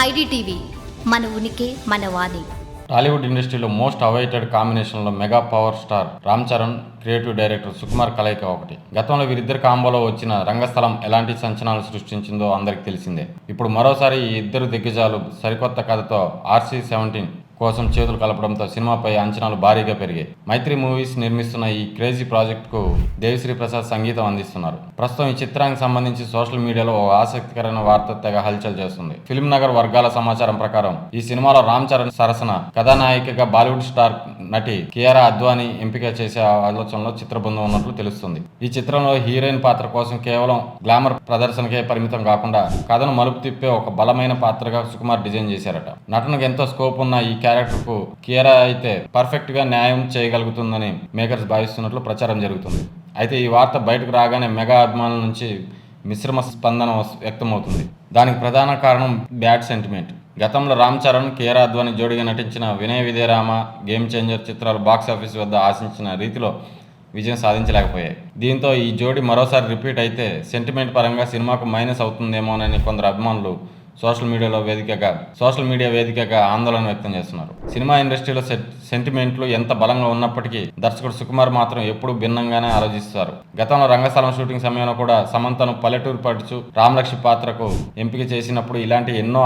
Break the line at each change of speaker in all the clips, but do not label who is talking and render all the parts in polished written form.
IDTV మన ఉనికి మన వాణి.
టాలీవుడ్ ఇండస్ట్రీలో మోస్ట్ అవైటెడ్ కాంబినేషన్లో mega power star Ram Charan, creative director Sukumar కలయిక ఒకటి. గతంలో వీరిద్దరి కాంబోలో వచ్చిన రంగస్థలం ఎలాంటి సంచలనాలు సృష్టించిందో అందరికీ తెలిసిందే. ఇప్పుడు మరోసారి ఈ ఇద్దరు దిగ్గజాలు సరికొత్త కథతో RC-17 కోసం చేతులు కలపడంతో సినిమాపై అంచనాలు భారీగా పెరిగాయి. మైత్రి మూవీస్ నిర్మిస్తున్న ఈ క్రేజీ ప్రాజెక్టుకు దేవిశ్రీ ప్రసాద్ సంగీతం అందిస్తున్నారు. ప్రస్తుతం ఈ చిత్రానికి సంబంధించి సోషల్ మీడియాలో ఓ ఆసక్తికరమైన వార్త తెగ హల్చల్ చేస్తుంది. ఫిల్మ్ నగర్ వర్గాల సమాచారం ప్రకారం ఈ సినిమాలో రామ్ చరణ్ సరసన కథానాయికగా బాలీవుడ్ స్టార్ నటి కియారా అద్వానీ ఎంపిక చేసే ఆలోచనలో చిత్రబృందం ఉన్నట్లు తెలుస్తుంది. ఈ చిత్రంలో హీరోయిన్ పాత్ర కోసం కేవలం గ్లామర్ ప్రదర్శనకే పరిమితం కాకుండా కథను మలుపు తిప్పే ఒక బలమైన పాత్రగా సుకుమార్ డిజైన్ చేశారట. నటనకు ఎంతో స్కోప్ ఉన్న ఈ క్యారెక్టర్ కు కియారా అయితే పర్ఫెక్ట్ గా న్యాయం చేయగలుగుతుందని మేకర్స్ భావిస్తున్నట్లు ప్రచారం జరుగుతుంది. అయితే ఈ వార్త బయటకు రాగానే మెగా అభిమానుల నుంచి మిశ్రమ స్పందన వ్యక్తమవుతుంది. దానికి ప్రధాన కారణం బ్యాడ్ సెంటిమెంట్. గతంలో రామ్ చరణ్, కియారా అద్వానీ జోడిగా నటించిన వినయ విధేయరామ, గేమ్ చేంజర్ చిత్రాలు బాక్సాఫీస్ వద్ద ఆశించిన రీతిలో విజయం సాధించలేకపోయాయి. దీంతో ఈ జోడి మరోసారి రిపీట్ అయితే సెంటిమెంట్ పరంగా సినిమాకు మైనస్ అవుతుందేమోనని కొందరు అభిమానులు సోషల్ మీడియా వేదికగా ఆందోళన వ్యక్తం చేస్తున్నారు. సినిమా ఇండస్ట్రీలో సెంటిమెంట్లు ఎంత బలంగా ఉన్నప్పటికీ దర్శకుడు సుకుమార్ మాత్రం ఎప్పుడూ భిన్నంగానే ఆలోచిస్తారు. గతంలో రంగస్థలం షూటింగ్ సమయంలో కూడా సమంతను పల్లెటూరు పడుచు రామలక్ష్మి పాత్రకు ఎంపిక చేసినప్పుడు ఇలాంటి ఎన్నో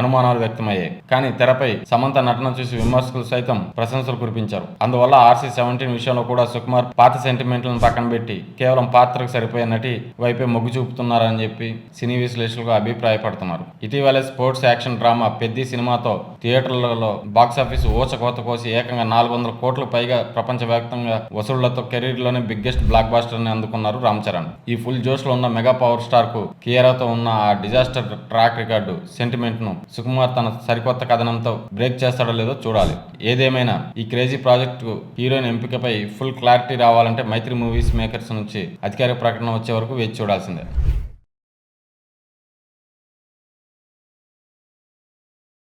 అనుమానాలు వ్యక్తమయ్యాయి. కానీ తెరపై సమంత నటన చూసి విమర్శకులు సైతం ప్రశంసలు కురిపించారు. అందువల్ల RC-17 విషయంలో కూడా సుకుమార్ పాత సెంటిమెంట్లను పక్కన పెట్టి కేవలం పాత్రకు సరిపోయే నటి వైపే మొగ్గు చూపుతున్నారని చెప్పి సినీ విశ్లేషకులు అభిప్రాయపడుతున్నారు. ఇటీవలే స్పోర్ట్స్ యాక్షన్ డ్రామా పెద్ది సినిమాతో థియేటర్లలో బాక్సాఫీస్ ఊచకోత కోసి ఏకంగా 400 కోట్లకు పైగా ప్రపంచవ్యాప్తంగా వసూళ్లతో కెరీర్లోనే బిగ్గెస్ట్ బ్లాక్ బాస్టర్ని అందుకున్నారు రామ్ చరణ్. ఈ ఫుల్ జోష్లో ఉన్న మెగా పవర్ స్టార్ కు కియారాతో ఉన్న ఆ డిజాస్టర్ ట్రాక్ రికార్డు సెంటిమెంట్ ను సుకుమార్ తన సరికొత్త కథనంతో బ్రేక్ చేస్తాడో లేదో చూడాలి. ఏదేమైనా ఈ క్రేజీ ప్రాజెక్టు హీరోయిన్ ఎంపికపై ఫుల్ క్లారిటీ రావాలంటే మైత్రి మూవీస్ మేకర్స్ నుంచి అధికారిక ప్రకటన వచ్చే వరకు వేచి చూడాల్సిందే.